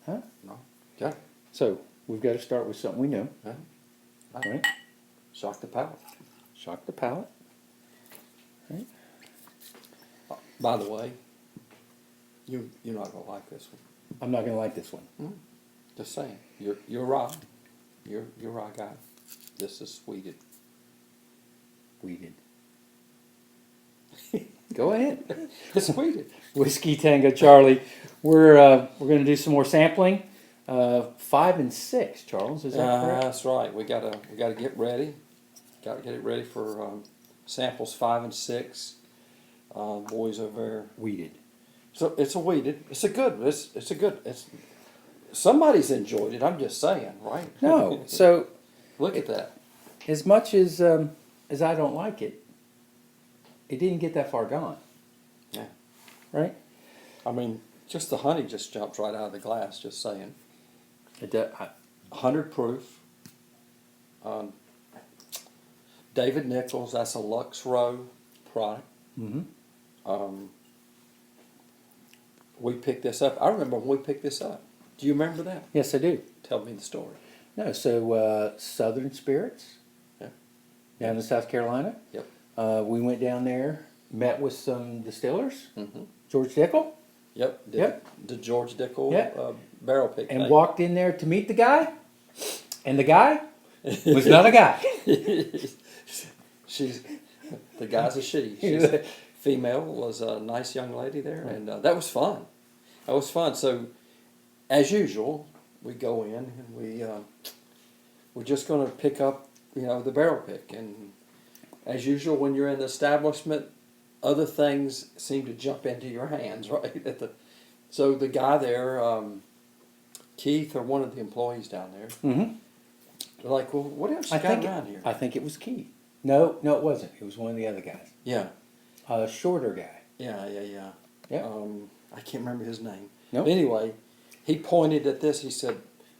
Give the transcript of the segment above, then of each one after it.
Huh? No. Yeah. So we've got to start with something we know, Yeah. right? Shock the palate. Shock the palate, right? By the way, you're not gonna like this one. I'm not going to like this one. Just saying. You're right. You're right, guy. This is weeded. Weeded. Go ahead. It's weeded. Whiskey Tango Charlie. We're going to do some more sampling. 5 and 6, Charles. Is that correct? That's right. We gotta get ready. Got to get it ready for samples 5 and 6. Boys over there. Weeded. So it's a weeded. It's a good. It's a good. It's somebody's enjoyed it. I'm just saying, right? No. So Look at that. as much as I don't like it, it didn't get that far gone. Yeah. Right? I mean, just the honey just jumps right out of the glass. Just saying. It 100 proof. David Nichols. That's a Lux Row product. mm-hmm. We picked this up. I remember when we picked this up. Do you remember that? Yes, I do. Tell me the story. No, so Southern Spirits, Yeah. down in South Carolina. Yep. We went down there, met with some distillers, Mm-hmm. George Dickel, Yep. The George Dickel Yep. barrel pick. and thing. walked in there to meet the guy, and the guy was not a guy. She's the guy's a she. She's a female. Was a nice young lady there, and that was fun. That was fun. So, as usual, we go in and we're just going to pick up, the barrel pick, and as usual, when you're in the establishment, other things seem to jump into your hands, right? So the guy there, Keith, or one of the employees down there, Mm-hmm. they're like, "Well, what else you got around here?" I think it was Keith. No, it wasn't. It was one of the other guys. Yeah, A shorter guy. yeah. Yeah. I can't remember his name. Nope. Anyway, he pointed at this. He said,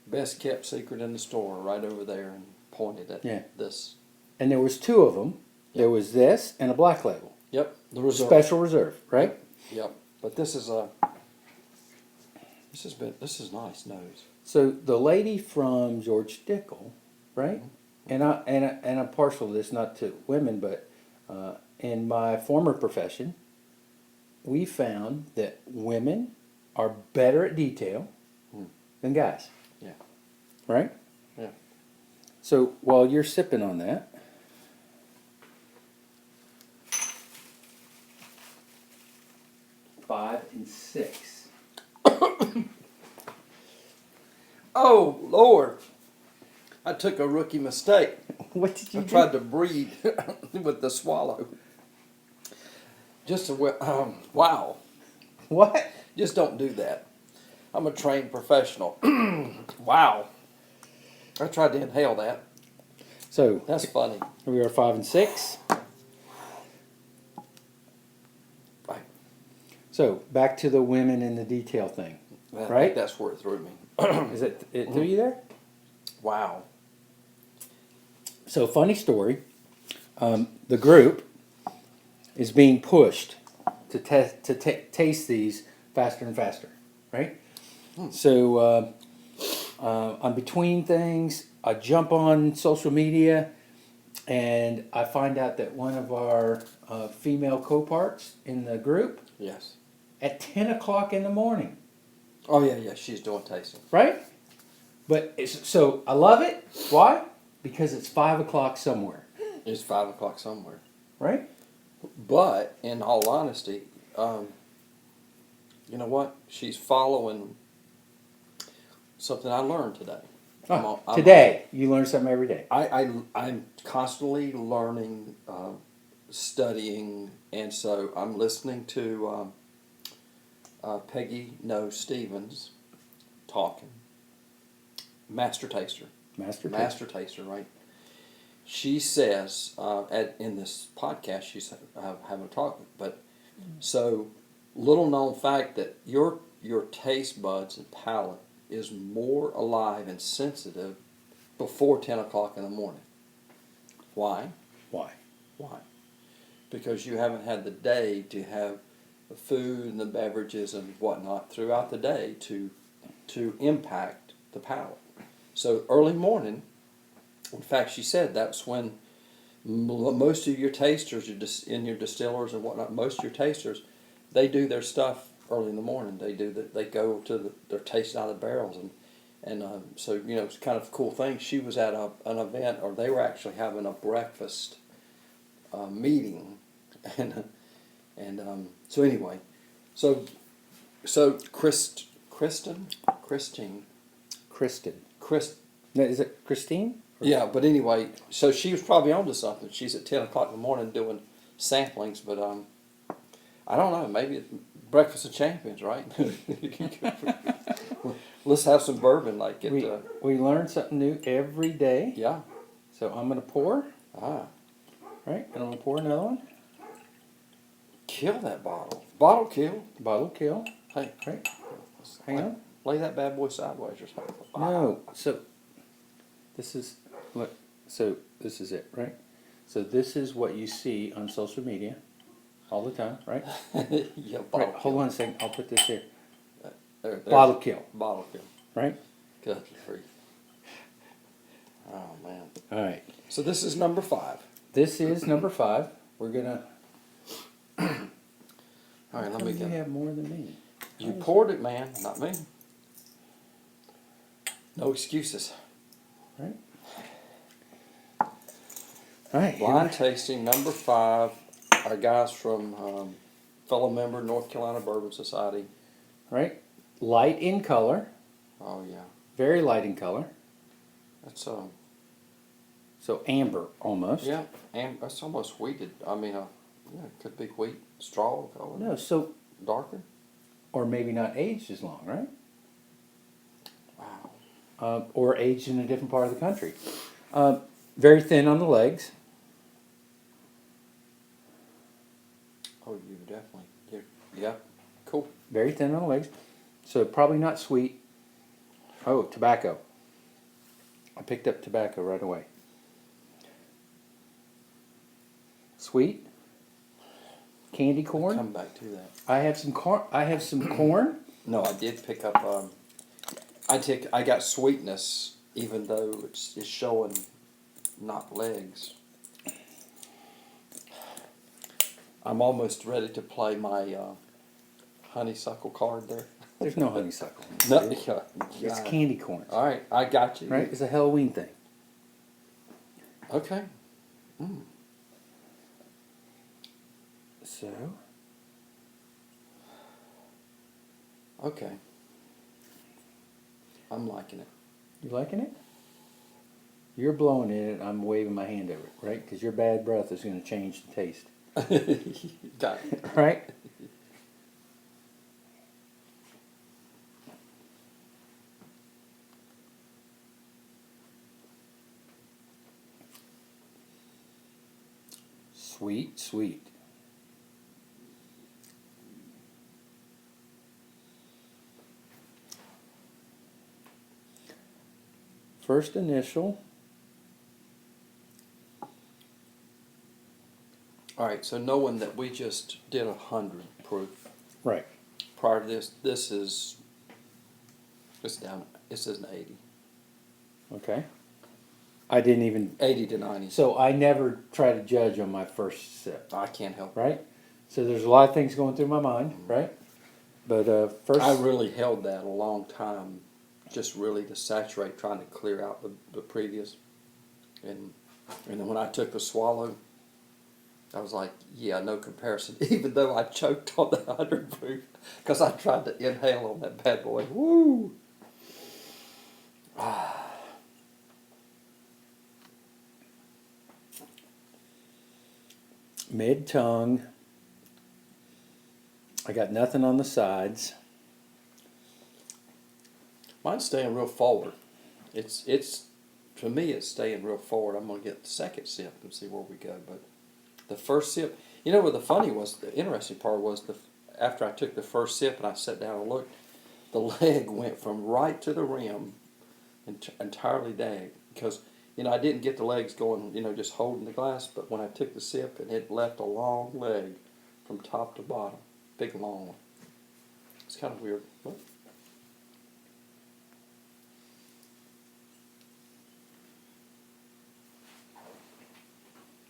"Best kept secret in the store, right over there," and pointed at this. And there was 2 of them. There was this and a black label. Yep, the reserve. Special reserve, right? Yep, but this is nice nose. So the lady from George Dickel, right? And I'm partial to this, not to women, but in my former profession, we found that women are better at detail than guys. Yeah. Right? Yeah. So while you're sipping on that, five and 6. Oh Lord! I took a rookie mistake. What did you I do? tried to breathe with the swallow. Wow! What? Just don't do that. I'm a trained professional. Wow! I tried to inhale that. So That's funny. here we are, 5 and 6. Right. So back to the women in the detail thing, I think right? that's where it threw me. Is it threw you there? Wow. So funny story. The group is being pushed to taste these faster and faster, right? So I'm between things. I jump on social media, and I find out that one of our female co-parts in the group Yes. at 10 o'clock in the morning, Oh yeah. She's doing tasting. right? But so I love it. Why? Because it's 5 o'clock somewhere, It's 5 o'clock somewhere. right? But in all honesty, you know what? She's following something I learned today. Today, you learn something every day. I'm constantly learning, studying, and so I'm listening to Peggy No Stevens talking. Master Taster. Master Taster, right? She says in this podcast, she's having a talk, but so little known fact that your taste buds and palate is more alive and sensitive before 10 o'clock in the morning. Why? Why? Why? Because you haven't had the day to have the food and the beverages and whatnot throughout the day to to impact the palate. So early morning, in fact, she said that's when most of your tasters, in your distillers and whatnot, most of your tasters, they do their stuff early in the morning. They go to they're tasting out of the barrels, and so it's kind of a cool thing. She was at an event, or they were actually having a breakfast meeting, and so anyway, so Kristen, No, is it Christine? yeah, but anyway, so she was probably onto something. She's at 10 o'clock in the morning doing samplings, but I don't know. Maybe it's breakfast of champions, right? Let's have some bourbon, like it. We learn something new every day. Yeah. So I'm gonna pour, Ah, right? And I'm gonna pour another one. kill that bottle. Bottle kill. Bottle kill. Hey, Right. Hang on. lay that bad boy sideways or something. No. So this is look. So this is it, right? So this is what you see on social media all the time, right? Yeah, bottle Right. kill. Hold on a second. I'll put this here. There's Bottle kill, Bottle kill. right? Good grief. Oh man. All right. So this is number 5. This is number 5. We're gonna. All right, let me You get. have more than me. You poured it, man, not me. No excuses. Right. All right. here Blind tasting number 5. Our guys from fellow member North Carolina Bourbon Society. right. Light in color. Oh yeah, Very light in color. that's So amber almost. yeah, and that's almost wheated. I mean, yeah, it could be wheat straw color. No. So Darker. or maybe not aged as long, right? Wow. Or aged in a different part of the country. Very thin on the legs. Oh, you definitely. Yeah. Cool. Very thin on the legs. So probably not sweet. Oh, tobacco. I picked up tobacco right away. Sweet. Candy corn. Come back to that. I have some corn. I have some corn. No, I did pick up. I got sweetness, even though it's showing not legs. I'm almost ready to play my honeysuckle card there. There's no honeysuckle. No, It's yeah. candy corn. All right, I got you. Right? It's a Halloween thing. Okay. Mm. So Okay. I'm liking it. you liking it? You're blowing in it. I'm waving my hand over it, right? Because your bad breath is going to change the taste, Got it. right? Sweet, sweet. First initial. All right, so knowing that we just did 100 proof Right. prior to this, it's down. It says an 80. Okay. I didn't even. 80 to 90. So I never try to judge on my first sip, I can't help it. right? So there's a lot of things going through my mind, right? But first. I really held that a long time, just really to saturate, trying to clear out the previous. And then when I took the swallow, I was like, yeah, no comparison. Even though I choked on the 100 proof, because I tried to inhale on that bad boy. Woo! Mid tongue. I got nothing on the sides. Mine's staying real forward. It's to me, it's staying real forward. I'm gonna get the second sip and see where we go. But the first sip, what the funny was, the interesting part was after I took the first sip and I sat down and looked, the leg went from right to the rim, entirely dag. Because I didn't get the legs going, just holding the glass. But when I took the sip, and it left a long leg from top to bottom, big long one. It's kind of weird. But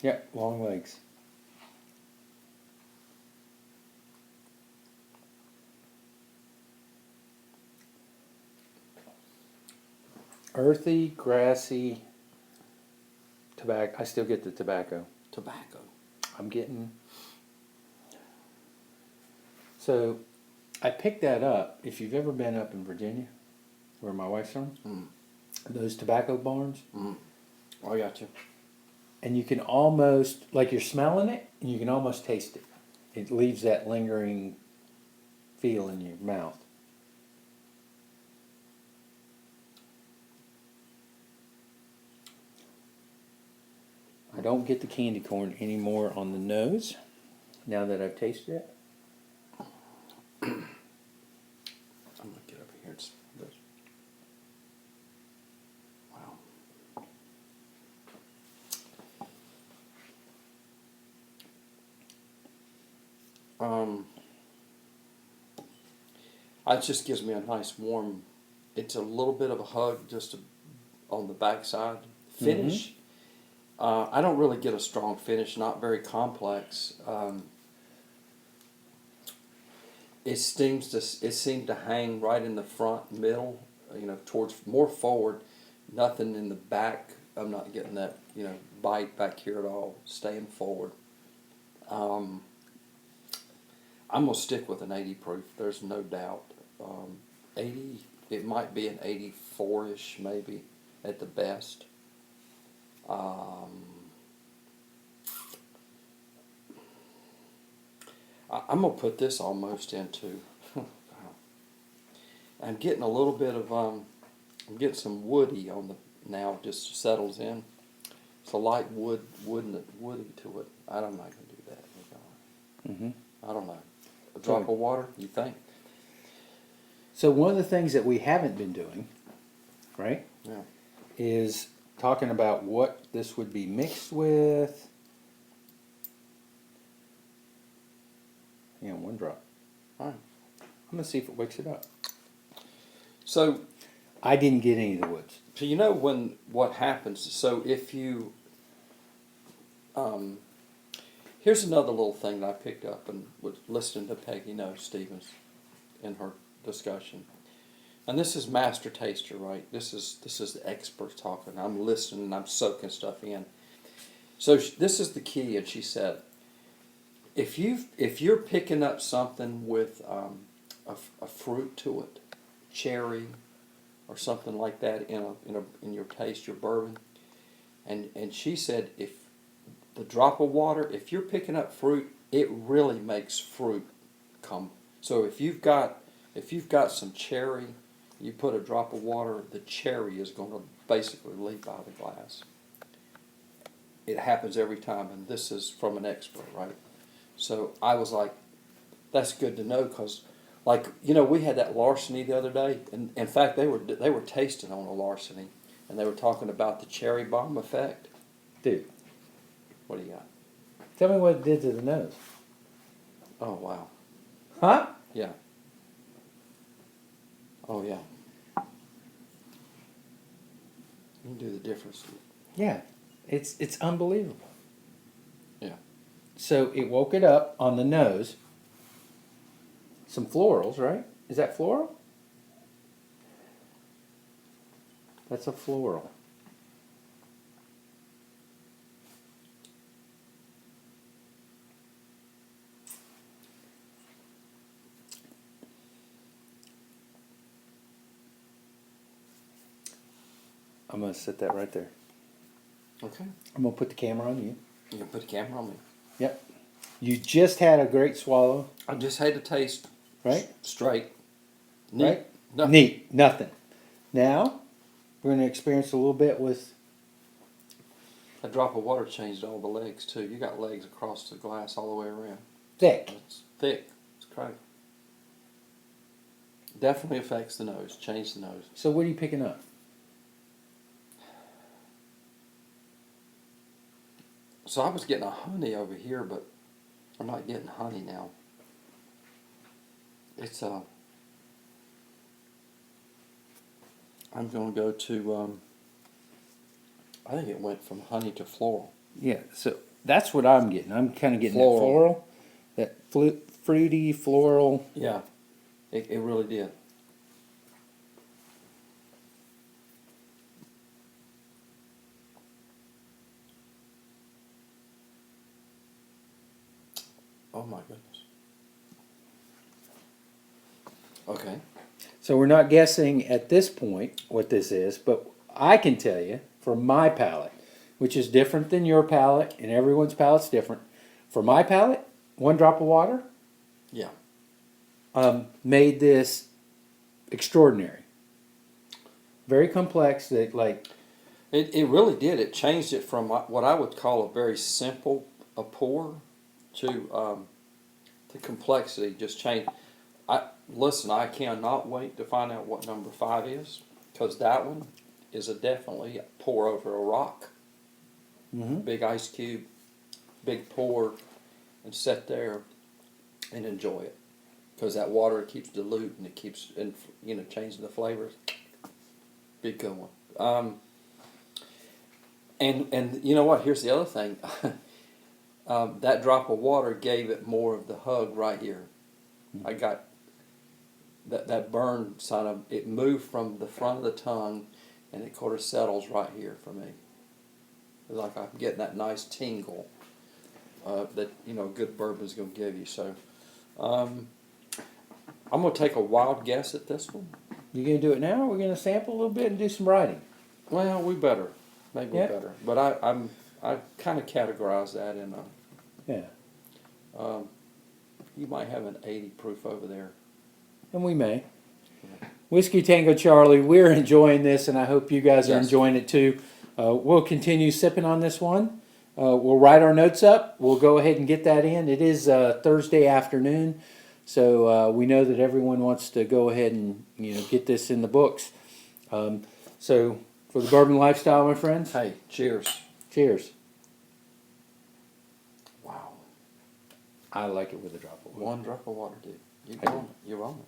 Yep, long legs. Earthy, grassy tobacco. I still get the tobacco. Tobacco. I'm getting. So, I picked that up. If you've ever been up in Virginia, where my wife's from, those tobacco barns, I got you. and you can almost, like you're smelling it, and you can almost taste it. It leaves that lingering feel in your mouth. I don't get the candy corn anymore on the nose, now that I've tasted it. I'm gonna get over here and smell this. Wow. It just gives me a nice warm. It's a little bit of a hug just on the backside. Finish. I don't really get a strong finish. Not very complex. It seems to hang right in the front middle. Towards more forward. Nothing in the back. I'm not getting that bite back here at all. Staying forward. I'm gonna stick with an 80 proof. There's no doubt. 80. It might be an 84-ish, maybe, at the best. I'm gonna put this almost into. I'm getting a little bit of. I'm getting some woody on the now. Just settles in. It's a light woody to it. I'm not gonna do that. I don't know. A drop of water, you think? So one of the things that we haven't been doing, right, Yeah. is talking about what this would be mixed with. Yeah, one drop. All right. I'm gonna see if it wakes it up. So I didn't get any of the woods. So what happens? So if you, here's another little thing that I picked up and was listening to Peggy Stevens in her discussion, and this is master taster, right? This is the expert talking. I'm listening and I'm soaking stuff in. So this is the key, and she said, if you're picking up something with a fruit to it, cherry, or something like that in your taste, your bourbon, and she said if the drop of water, if you're picking up fruit, it really makes fruit come. So if you've got some cherry, you put a drop of water, the cherry is going to basically leap out of the glass. It happens every time, and this is from an expert, right? So I was like, that's good to know, because we had that larceny the other day, and in fact they were tasting on a larceny, and they were talking about the cherry bomb effect. Dude, What do you got? tell me what it did to the nose. Oh wow. Huh? Yeah. Oh yeah. You can do the difference. Yeah, it's unbelievable. Yeah. So it woke it up on the nose. Some florals, right? Is that floral? That's a floral. I'm going to set that right there. Okay. I'm going to put the camera on you. You can put the camera on me. Yep. You just had a great swallow, I just had to taste right? straight. Neat. Right? Nothing. Neat. Nothing. Now, we're going to experience a little bit with... A drop of water changed all the legs too. You got legs across the glass all the way around. thick. It's thick. It's crazy. Definitely affects the nose. Change the nose. So what are you picking up? So I was getting a honey over here, but I'm not getting honey now. It's I'm going to go to. I think it went from honey to floral. Yeah, so That's what I'm getting. I'm kind of getting Floral. that fruity floral. Yeah, it really did. Oh my goodness. Okay. So we're not guessing at this point what this is, but I can tell you from my palate, which is different than your palate, and everyone's palate's different. For my palate, one drop of water Yeah. made this extraordinary. Very complex. That like It really did. It changed it from what I would call a very simple a pour to the complexity. Just changed. Listen. I cannot wait to find out what number 5 is, because that one is definitely a pour over a rock. Big ice cube, big pour, and sit there and enjoy it, because that water keeps diluting. It keeps changing the flavors. Big good one. And you know what? Here's the other thing. That drop of water gave it more of the hug right here. I got that burn sign of it moved from the front of the tongue, and it kind of settles right here for me. It's like I'm getting that nice tingle that good bourbon's going to give you. So I'm going to take a wild guess at this one. you gonna do it now? Or we're gonna sample a little bit and do some writing. Well, we better. Maybe Yeah. we better. But I kind of categorize that in Yeah, you might have an 80 proof over there. and we may. Whiskey Tango Charlie, we're enjoying this, and I hope you guys are Yes. enjoying it too. We'll continue sipping on this one. We'll write our notes up. We'll go ahead and get that in. It is Thursday afternoon, so we know that everyone wants to go ahead and get this in the books. So for the bourbon lifestyle, my friends, Hey, cheers. cheers. Wow. I like it with a drop of water. One drop of water, dude. You're on it. You're on it.